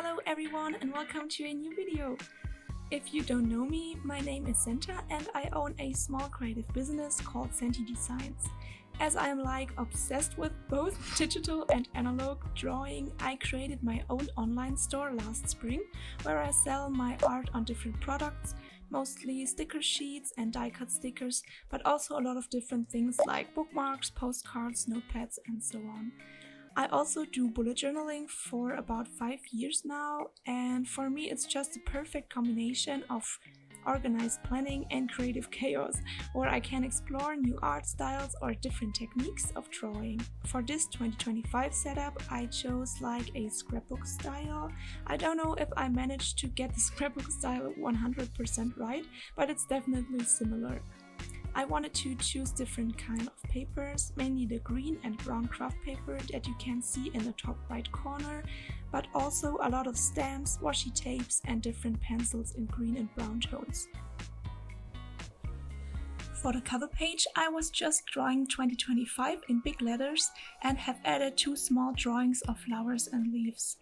Hello everyone and welcome to a new video. If you don't know me, my name is Senti and I own a small creative business called Senti Designs. As I am obsessed with both digital and analog drawing, I created my own online store last spring where I sell my art on different products, mostly sticker sheets and die-cut stickers, but also a lot of different things like bookmarks, postcards, notepads and so on. I also do bullet journaling for about 5 years now, and for me it's just a perfect combination of organized planning and creative chaos, where I can explore new art styles or different techniques of drawing. For this 2025 setup I chose a scrapbook style. I don't know if I managed to get the scrapbook style 100% right, but it's definitely similar. I wanted to choose different kind of papers, mainly the green and brown Kraft paper that you can see in the top right corner, but also a lot of stamps, washi tapes and different pencils in green and brown tones. For the cover page I was just drawing 2025 in big letters and have added 2 small drawings of flowers and leaves.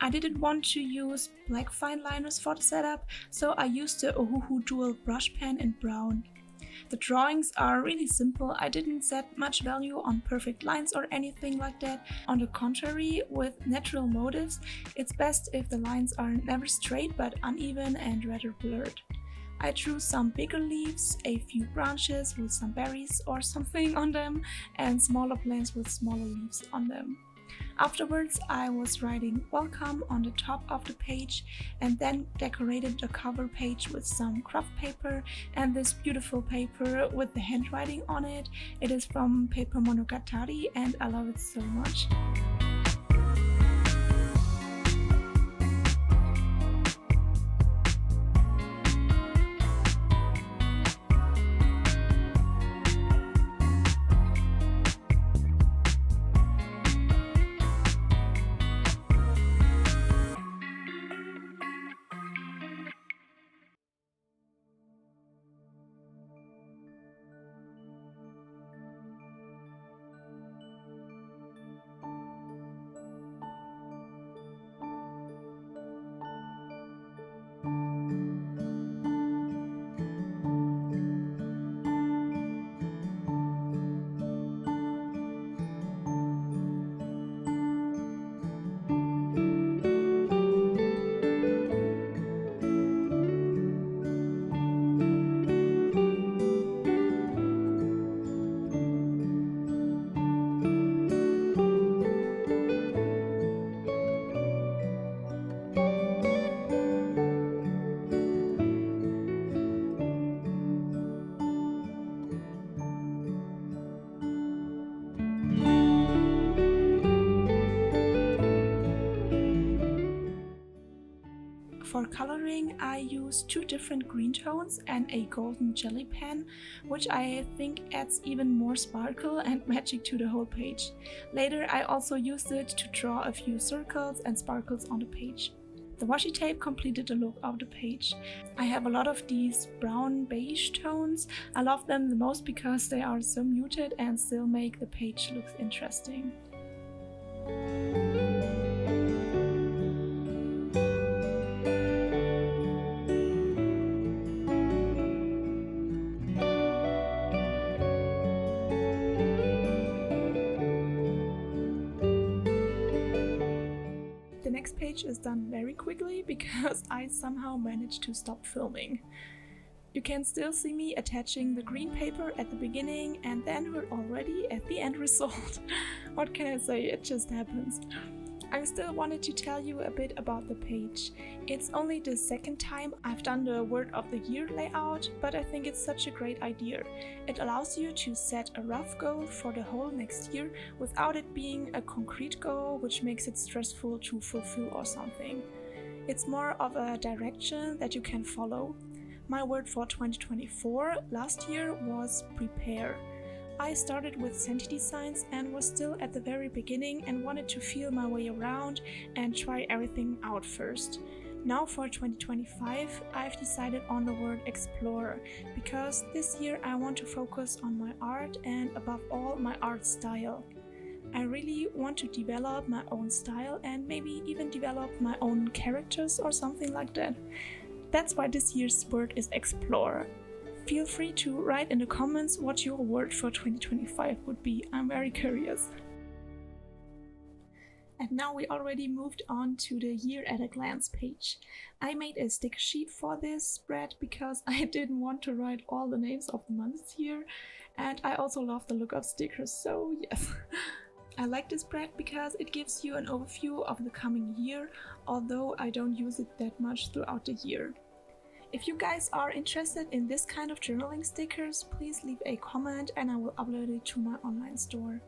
I didn't want to use black fine liners for the setup, so I used the Ohuhu dual brush pen in brown. The drawings are really simple. I didn't set much value on perfect lines or anything like that. On the contrary, with natural motifs, it's best if the lines are never straight but uneven and rather blurred. I drew some bigger leaves, a few branches with some berries or something on them, and smaller plants with smaller leaves on them. Afterwards, I was writing welcome on the top of the page and then decorated the cover page with some Kraft paper and this beautiful paper with the handwriting on it. It is from Paper Monogatari and I love it so much. For coloring I use 2 different green tones and a golden jelly pen, which I think adds even more sparkle and magic to the whole page. Later I also used it to draw a few circles and sparkles on the page. The washi tape completed the look of the page. I have a lot of these brown beige tones. I love them the most because they are so muted and still make the page look interesting. The next page is done very quickly because I somehow managed to stop filming. You can still see me attaching the green paper at the beginning and then we're already at the end result. What can I say, it just happens. I still wanted to tell you a bit about the page. It's only the second time I've done the word of the year layout, but I think it's such a great idea. It allows you to set a rough goal for the whole next year without it being a concrete goal, which makes it stressful to fulfill or something. It's more of a direction that you can follow. My word for 2024 last year was prepare. I started with Senti Designs and was still at the very beginning and wanted to feel my way around and try everything out first. Now for 2025, I've decided on the word explore, because this year I want to focus on my art and above all my art style. I really want to develop my own style and maybe even develop my own characters or something like that. That's why this year's word is explore. Feel free to write in the comments what your word for 2025 would be. I'm very curious. And now we already moved on to the year at a glance page. I made a sticker sheet for this spread because I didn't want to write all the names of the months here, and I also love the look of stickers, so yes. I like this spread because it gives you an overview of the coming year, although I don't use it that much throughout the year. If you guys are interested in this kind of journaling stickers, please leave a comment and I will upload it to my online store.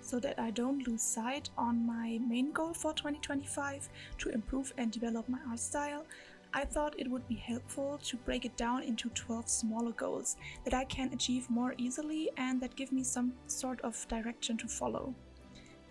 So that I don't lose sight on my main goal for 2025 to improve and develop my art style, I thought it would be helpful to break it down into 12 smaller goals that I can achieve more easily and that give me some sort of direction to follow.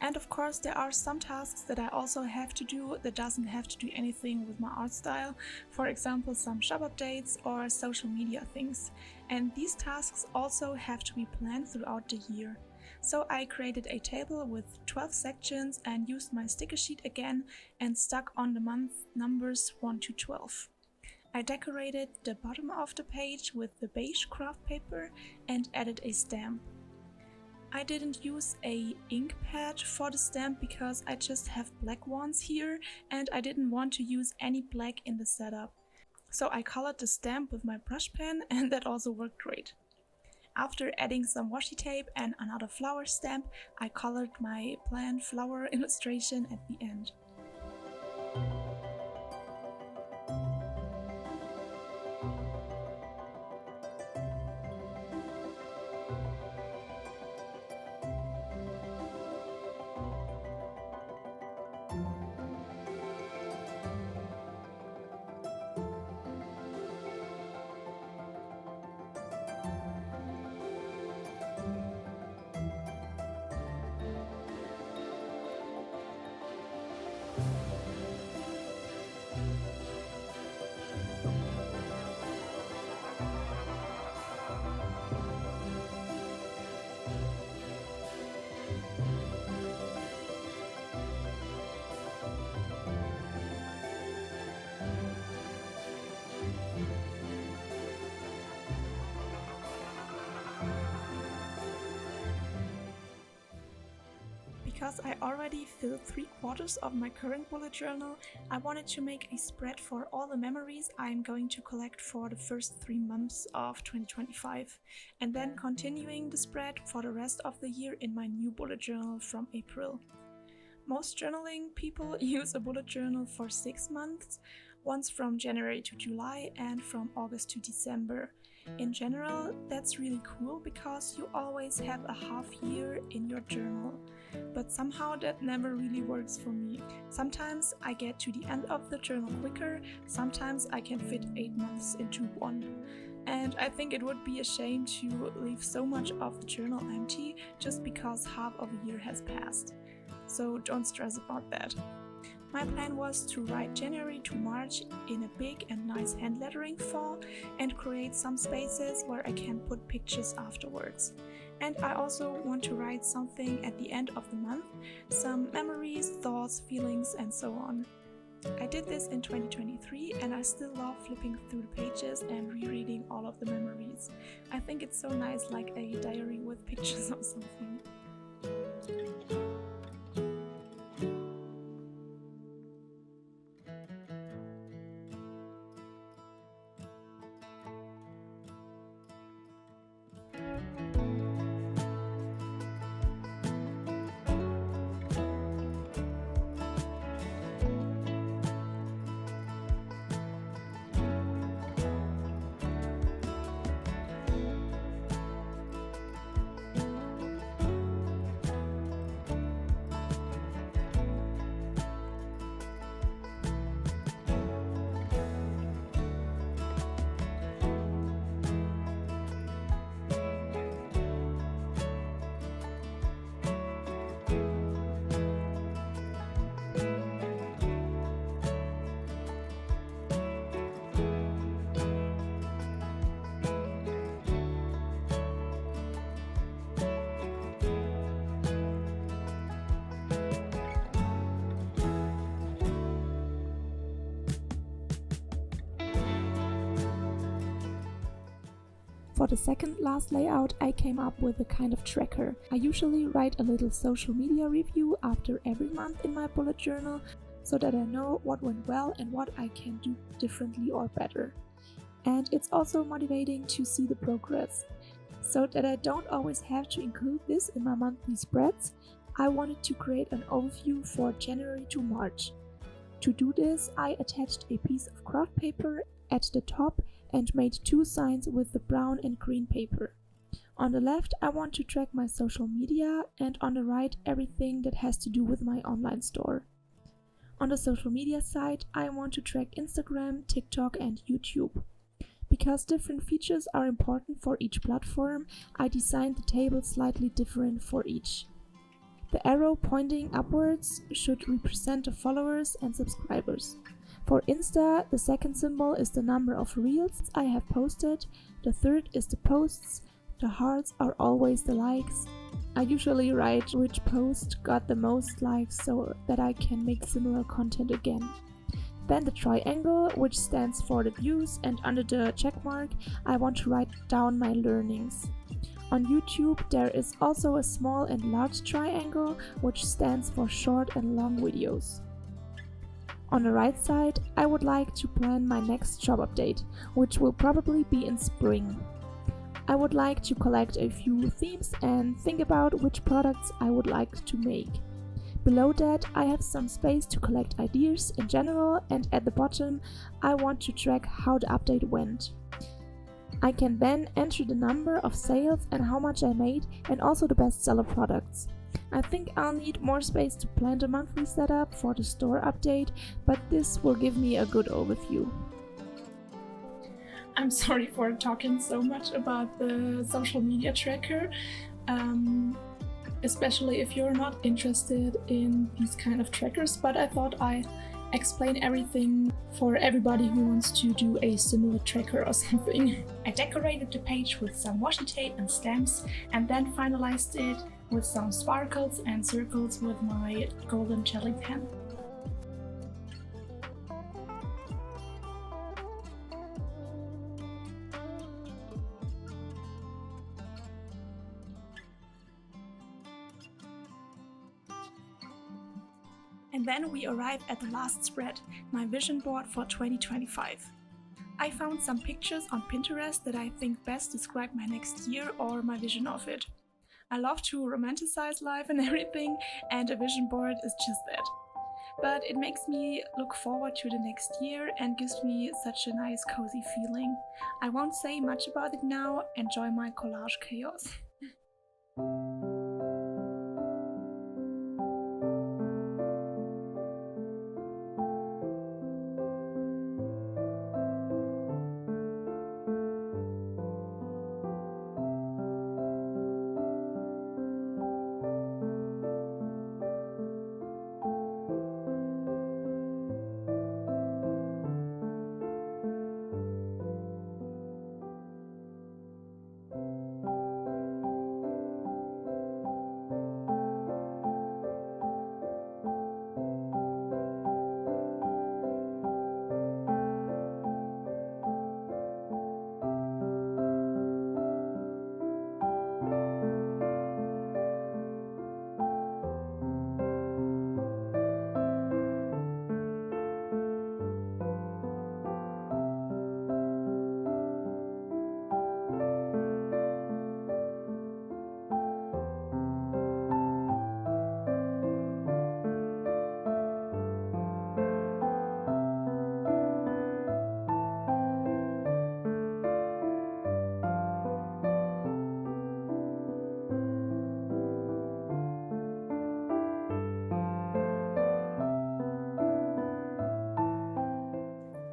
And of course there are some tasks that I also have to do that doesn't have to do anything with my art style, for example some shop updates or social media things, and these tasks also have to be planned throughout the year. So I created a table with 12 sections and used my sticker sheet again and stuck on the month numbers 1 to 12. I decorated the bottom of the page with the beige Kraft paper and added a stamp. I didn't use a ink pad for the stamp because I just have black ones here and I didn't want to use any black in the setup. So I colored the stamp with my brush pen and that also worked great. After adding some washi tape and another flower stamp, I colored my planned flower illustration at the end. Because I already filled 3/4 of my current bullet journal, I wanted to make a spread for all the memories I'm going to collect for the first 3 months of 2025, and then continuing the spread for the rest of the year in my new bullet journal from April. Most journaling people use a bullet journal for 6 months, once from January to July and from August to December. In general, that's really cool because you always have a half year in your journal. But somehow that never really works for me. Sometimes I get to the end of the journal quicker, sometimes I can fit 8 months into one. And I think it would be a shame to leave so much of the journal empty just because half of a year has passed. So don't stress about that. My plan was to write January to March in a big and nice hand lettering font and create some spaces where I can put pictures afterwards. And I also want to write something at the end of the month, some memories, thoughts, feelings and so on. I did this in 2023 and I still love flipping through the pages and rereading all of the memories. I think it's so nice, like a diary with pictures or something. For the second last layout, I came up with a kind of tracker. I usually write a little social media review after every month in my bullet journal, so that I know what went well and what I can do differently or better. And it's also motivating to see the progress. So that I don't always have to include this in my monthly spreads, I wanted to create an overview for January to March. To do this, I attached a piece of Kraft paper at the top and made 2 signs with the brown and green paper. On the left, I want to track my social media, and on the right, everything that has to do with my online store. On the social media side, I want to track Instagram, TikTok and YouTube. Because different features are important for each platform, I designed the table slightly different for each. The arrow pointing upwards should represent the followers and subscribers. For Insta, the second symbol is the number of reels I have posted, the third is the posts, the hearts are always the likes. I usually write which post got the most likes so that I can make similar content again. Then the triangle, which stands for the views, and under the check mark, I want to write down my learnings. On YouTube, there is also a small and large triangle, which stands for short and long videos. On the right side, I would like to plan my next shop update, which will probably be in spring. I would like to collect a few themes and think about which products I would like to make. Below that, I have some space to collect ideas in general, and at the bottom, I want to track how the update went. I can then enter the number of sales and how much I made, and also the bestseller products. I think I'll need more space to plan the monthly setup for the store update, but this will give me a good overview. I'm sorry for talking so much about the social media tracker, especially if you're not interested in these kind of trackers, but I thought I explain everything for everybody who wants to do a similar tracker or something. I decorated the page with some washi tape and stamps and then finalized it with some sparkles and circles with my golden jelly pen. And then we arrive at the last spread, my vision board for 2025. I found some pictures on Pinterest that I think best describe my next year or my vision of it. I love to romanticize life and everything, and a vision board is just that. But it makes me look forward to the next year and gives me such a nice cozy feeling. I won't say much about it now, enjoy my collage chaos.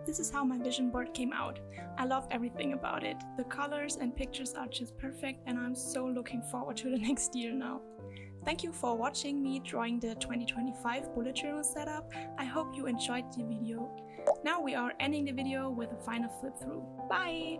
This is how my vision board came out. I love everything about it. The colors and pictures are just perfect and I'm so looking forward to the next year now. Thank you for watching me drawing the 2025 bullet journal setup. I hope you enjoyed the video. Now we are ending the video with a final flip through. Bye!